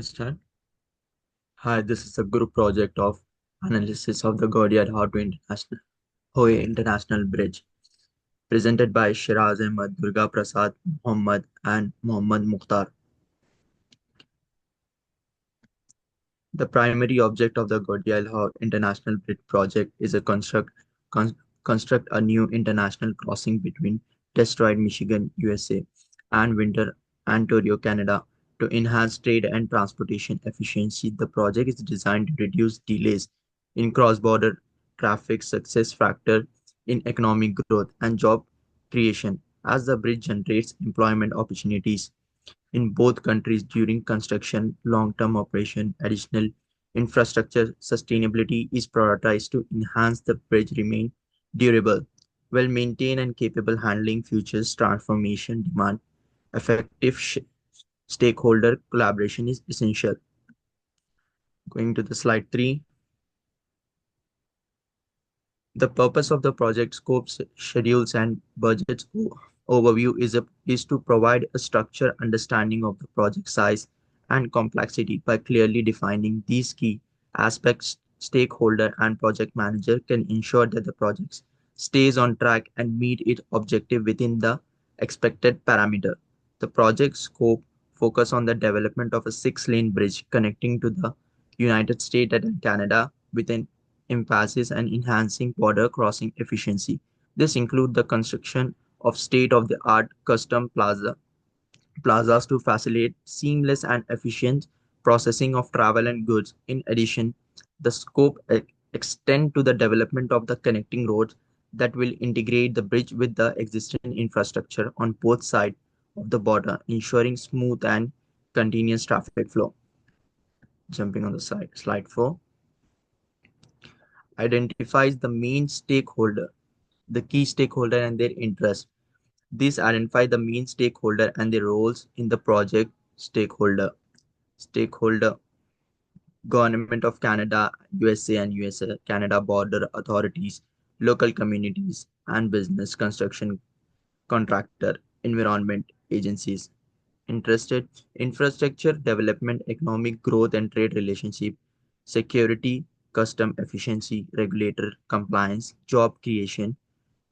Start. Hi, this is a group project of analysis of the Hoy International Bridge, presented by Shiraz Ahmed, Durga Prasad, Muhammad, and Muhammad Mukhtar. The primary object of the Hoy International Bridge project is to con- construct a new international crossing between Detroit, Michigan, USA, and Winter, Ontario, Canada. To enhance trade and transportation efficiency, the project is designed to reduce delays in cross-border traffic, success factor in economic growth, and job creation, as the bridge generates employment opportunities in both countries during construction, long-term operation. Additional infrastructure sustainability is prioritized to enhance the bridge remain durable, well maintained and capable handling futures transformation demand. Effective stakeholder collaboration is essential. Going to the slide 3. The purpose of the project scopes, schedules, and budgets overview is to provide a structured understanding of the project size and complexity. By clearly defining these key aspects, stakeholder and project manager can ensure that the project stays on track and meet its objective within the expected parameter. The project scope focus on the development of a six-lane bridge connecting to the United States and Canada within emphasis on enhancing border crossing efficiency. This includes the construction of state-of-the-art custom plazas to facilitate seamless and efficient processing of travel and goods. In addition, the scope extend to the development of the connecting roads that will integrate the bridge with the existing infrastructure on both sides of the border, ensuring smooth and continuous traffic flow. Jumping on the slide 4 identifies the main stakeholder, the key stakeholder and their interests. These identify the main stakeholder and their roles in the project. Stakeholder, Government of Canada, USA and USA, Canada border authorities, local communities and business construction contractor, environment agencies. Interested, infrastructure development, economic growth and trade relationship, security, custom efficiency, regulator compliance, job creation,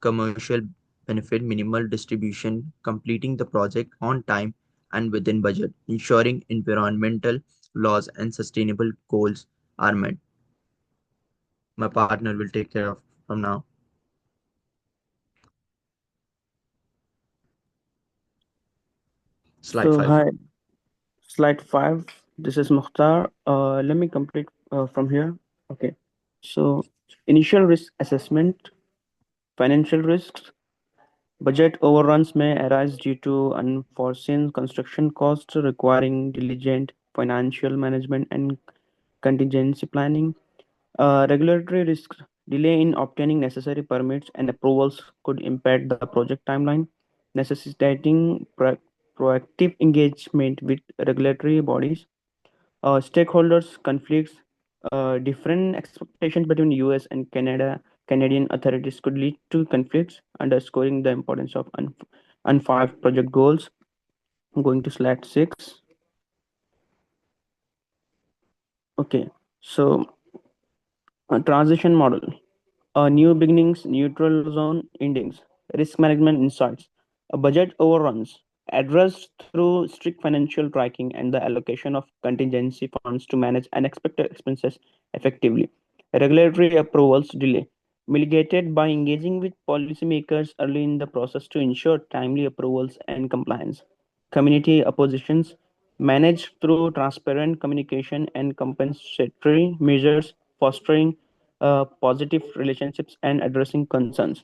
commercial benefit, minimal distribution, completing the project on time and within budget, ensuring environmental laws and sustainable goals are met. My partner will take care of from now. Slide So 5. hi, slide 5. This is Mukhtar. Let me complete from here. Okay. So initial risk assessment, financial risks, budget overruns may arise due to unforeseen construction costs requiring diligent financial management and contingency planning. Regulatory risks, delay in obtaining necessary permits and approvals could impact the project timeline, necessitating proactive engagement with regulatory bodies. Stakeholders conflicts, different expectations between US and Canadian authorities could lead to conflicts, underscoring the importance of unfive project goals. Going to slide 6. Okay, so transition model. New beginnings, neutral zone endings, risk management insights, budget overruns, addressed through strict financial tracking and the allocation of contingency funds to manage unexpected expenses effectively. Regulatory approvals delay, mitigated by engaging with policymakers early in the process to ensure timely approvals and compliance. Community oppositions, managed through transparent communication and compensatory measures, fostering positive relationships and addressing concerns.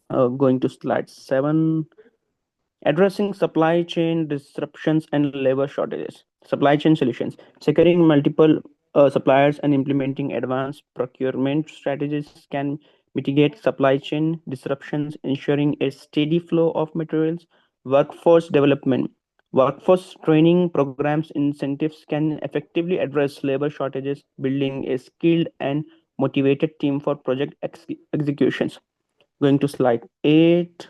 Going to slide 7, addressing supply chain disruptions and labor shortages. Supply chain solutions, securing multiple suppliers and implementing advanced procurement strategies can mitigate supply chain disruptions, ensuring a steady flow of materials. Workforce development, workforce training programs incentives can effectively address labor shortages, building a skilled and motivated team for project executions. Going to slide 8,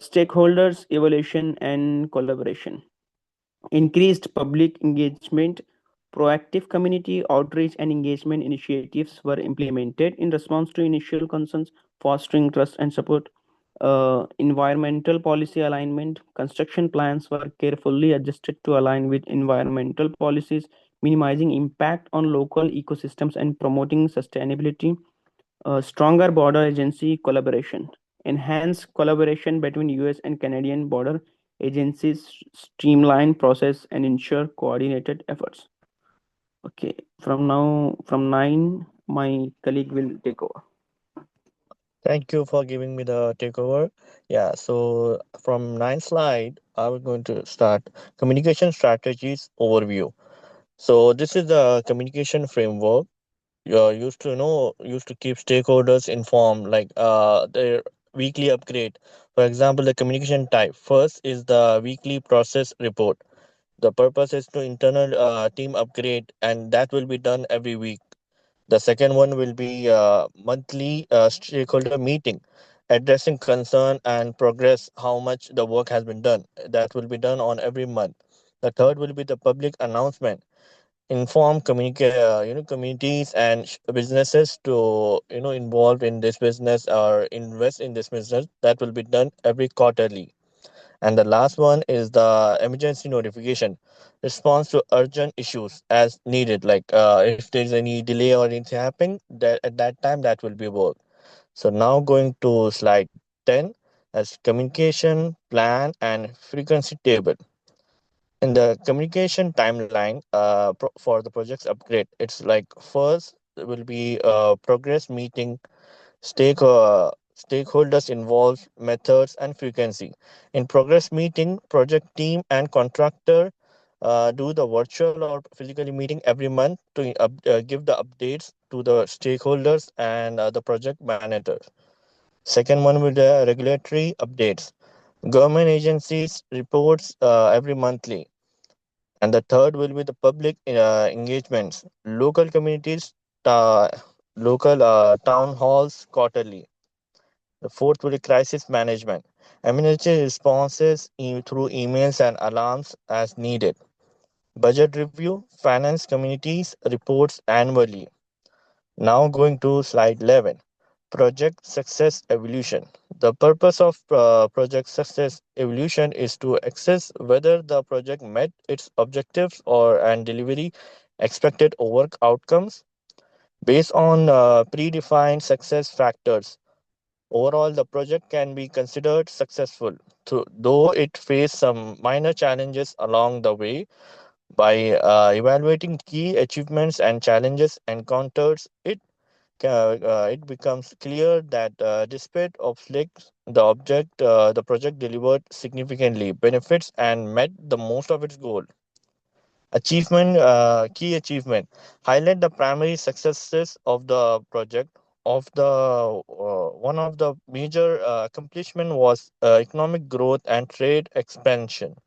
stakeholders, evaluation, and collaboration. Increased public engagement, proactive community outreach and engagement initiatives were implemented in response to initial concerns, fostering trust and support. Environmental policy alignment, construction plans were carefully adjusted to align with environmental policies, minimizing impact on local ecosystems and promoting sustainability. Stronger border agency collaboration. Enhance collaboration between US and Canadian border agencies, streamline process and ensure coordinated efforts. Okay, from 9, my colleague will take over. Thank you for giving me the takeover. Yeah, so from nine slide, I was going to start communication strategies overview. So this is the communication framework. Used to keep stakeholders informed, like their weekly upgrade. For example, the communication type. First is the weekly process report. The purpose is to internal team upgrade, and that will be done every week. The second one will be monthly stakeholder meeting, addressing concern and progress, how much the work has been done. That will be done on every month. The third will be the public announcement, inform communities and businesses to involved in this business or invest in this business. That will be done every quarterly. And the last one is the emergency notification, response to urgent issues as needed. Like if there's any delay or anything happening, that at that time that will be work. So now going to slide 10 as communication plan and frequency table. In the communication timeline for the project's upgrade, it's like first will be progress meeting, stakeholders involved, methods, and frequency. In progress meeting, project team and contractor do the virtual or physically meeting every month to give the updates to the stakeholders and the project managers. Second one will the regulatory updates. Government agencies reports every monthly. And the third will be the public engagements, local communities, uh, local town halls quarterly. The fourth will be crisis management. Emergency responses through emails and alarms as needed. Budget review, finance communities reports annually. Now going to slide 11. Project success evolution. The purpose of project success evolution is to assess whether the project met its objectives or and delivery expected work outcomes based on predefined success factors. Overall, the project can be considered successful, though it faced some minor challenges along the way. By evaluating key achievements and challenges encountered, it becomes clear that despite obstacles, the project delivered significantly benefits and met the most of its goal. Key achievement highlight the primary successes of the project. Of the One of the major accomplishment was economic growth and trade expansion.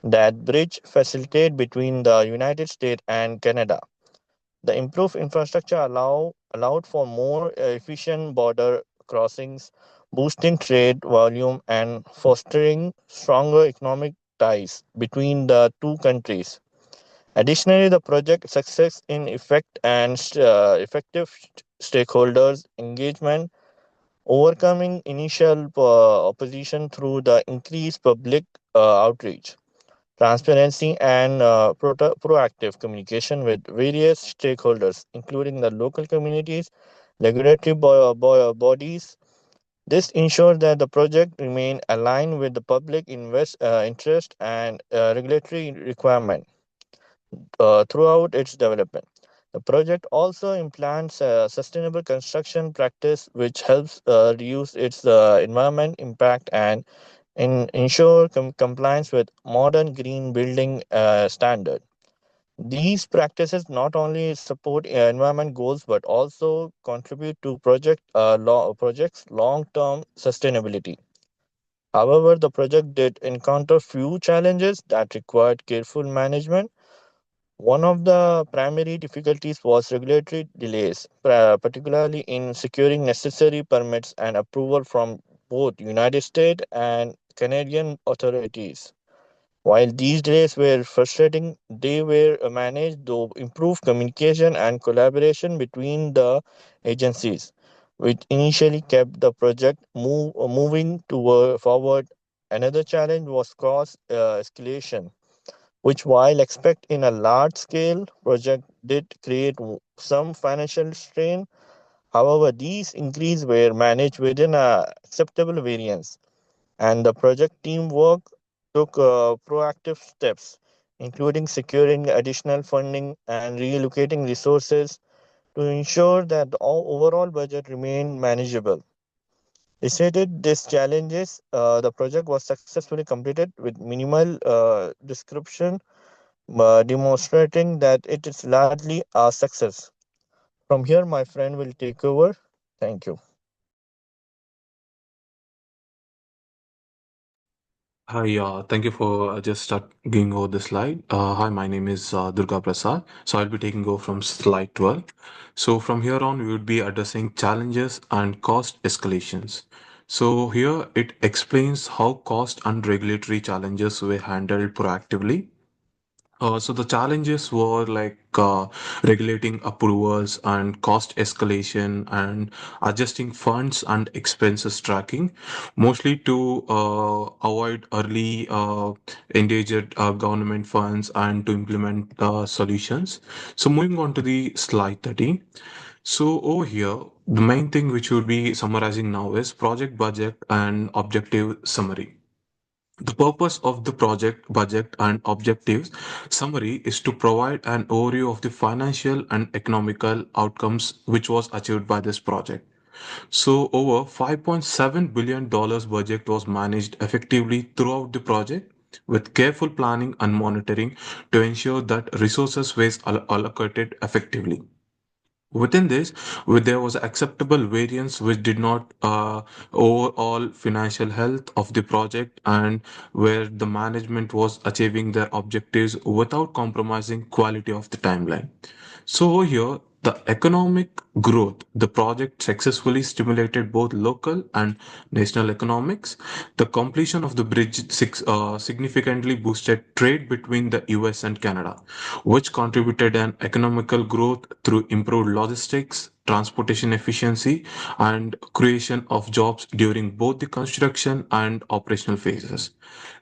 That bridge facilitated between the United States and Canada. The improved infrastructure allowed for more efficient border crossings, boosting trade volume and fostering stronger economic ties between the two countries. Additionally, the project success in effective stakeholders engagement, overcoming initial opposition through the increased public outreach, transparency, and proactive communication with various stakeholders, including the local communities, regulatory bodies. This ensures that the project remain aligned with the public interest and regulatory requirement throughout its development. The project also implants a sustainable construction practice which helps reduce its environment impact and ensure compliance with modern green building standard. These practices not only support environment goals but also contribute to projects long-term sustainability. However, the project did encounter few challenges that required careful management. One of the primary difficulties was regulatory delays, particularly in securing necessary permits and approval from both United States and Canadian authorities. While these delays were frustrating, they were managed to improve communication and collaboration between the agencies, which initially kept the project moving forward. Another challenge was cost escalation, which, while expect in a large scale project, did create some financial strain. However, these increases were managed within a acceptable variance, and the project teamwork took proactive steps, including securing additional funding and relocating resources to ensure that the overall budget remained manageable. Despite these challenges, the project was successfully completed with minimal description, demonstrating that it is largely a success. From here, my friend will take over. Thank you. Hi, thank you for just start going over the slide. Hi, my name is Durga Prasad. So I'll be taking over from slide 12. So from here on, we would be addressing challenges and cost escalations. So here it explains how cost and regulatory challenges were handled proactively. So the challenges were like regulating approvals and cost escalation and adjusting funds and expenses tracking, mostly to avoid early endangered government funds and to implement solutions. So moving on to the slide 13. So over here, the main thing which we'll be summarizing now is project budget and objective summary. The purpose of the project budget and objectives summary is to provide an overview of the financial and economical outcomes which was achieved by this project. So over $5.7 billion budget was managed effectively throughout the project with careful planning and monitoring to ensure that resources were allocated effectively. Within this, there was acceptable variance which did not overall financial health of the project and where the management was achieving their objectives without compromising quality of the timeline. So over here, the economic growth, the project successfully stimulated both local and national economics. The completion of the bridge significantly boosted trade between the US and Canada, which contributed an economical growth through improved logistics, transportation efficiency, and creation of jobs during both the construction and operational phases.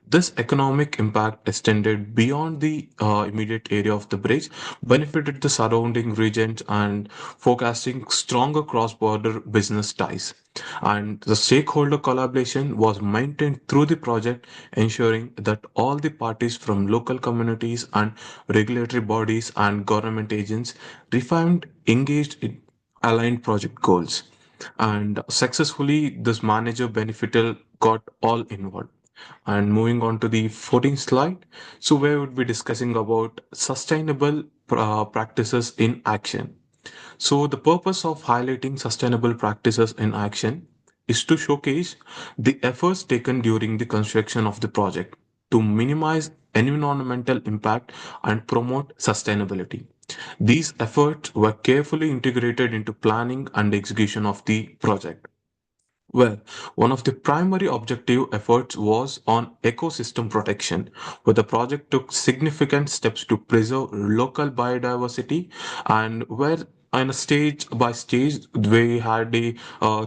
This economic impact extended beyond the immediate area of the bridge, benefited the surrounding regions, and forecasting stronger cross-border business ties. And the stakeholder collaboration was maintained through the project, ensuring that all the parties from local communities and regulatory bodies and government agents refined, engaged in aligned project goals. And successfully, this manager benefited got all involved. And moving on to the 14th slide, so we would be discussing about sustainable practices in action. So the purpose of highlighting sustainable practices in action is to showcase the efforts taken during the construction of the project to minimize environmental impact and promote sustainability. These efforts were carefully integrated into planning and execution of the project. Well, one of the primary objective efforts was on ecosystem protection, where the project took significant steps to preserve local biodiversity and where on a stage by stage we had a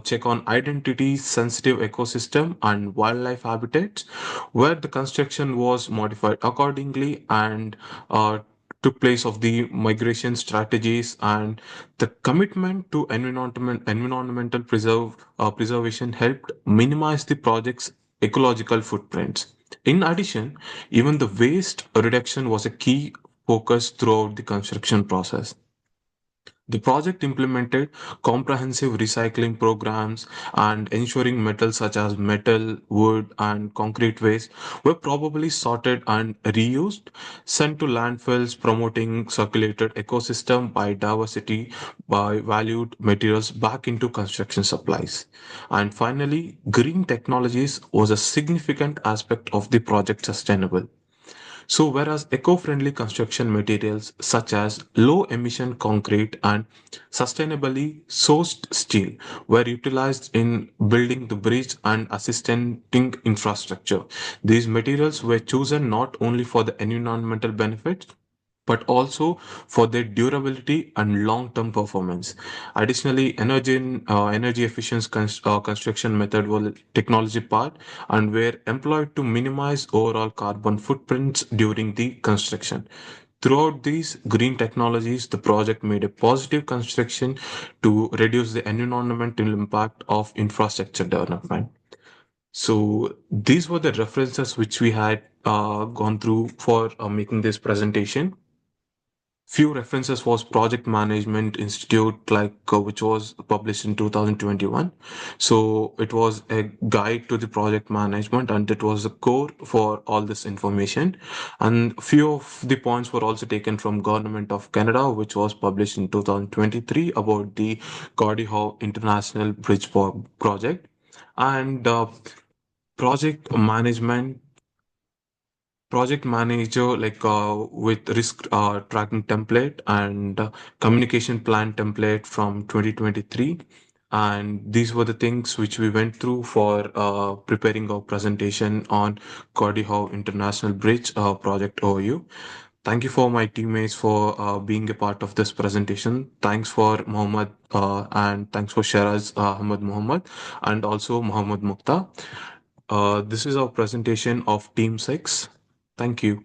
check on identity sensitive ecosystem and wildlife habitats where the construction was modified accordingly and took place of the migration strategies and the commitment to environmental preservation helped minimize the project's ecological footprints. In addition, even the waste reduction was a key focus throughout the construction process. The project implemented comprehensive recycling programs and ensuring metals such as metal, wood, and concrete waste were probably sorted and reused, sent to landfills, promoting circulated ecosystem biodiversity by valued materials back into construction supplies. And finally, green technologies was a significant aspect of the project sustainable. So, whereas eco-friendly construction materials such as low-emission concrete and sustainably sourced steel were utilized in building the bridge and assisting infrastructure. These materials were chosen not only for the environmental benefits but also for their durability and long-term performance. Additionally, energy efficient construction method was technology part and were employed to minimize overall carbon footprints during the construction. Throughout these green technologies, the project made a positive construction to reduce the environmental impact of infrastructure development. So these were the references which we had gone through for making this presentation. Few references was Project Management Institute, which was published in 2021. So it was a guide to the project management, and it was the core for all this information. And few of the points were also taken from Government of Canada, which was published in 2023 about the Gordie Howe International Bridge project, and project management project manager with risk tracking template and communication plan template from 2023, and these were the things which we went through for preparing our presentation on Gordie Howe International Bridge project overview. Thank you for my teammates for being a part of this presentation. Thanks for Mohammed and thanks for Shiraz Ahmed Mohammed and also Mohammed Mukta. This is our presentation of Team 6. Thank you.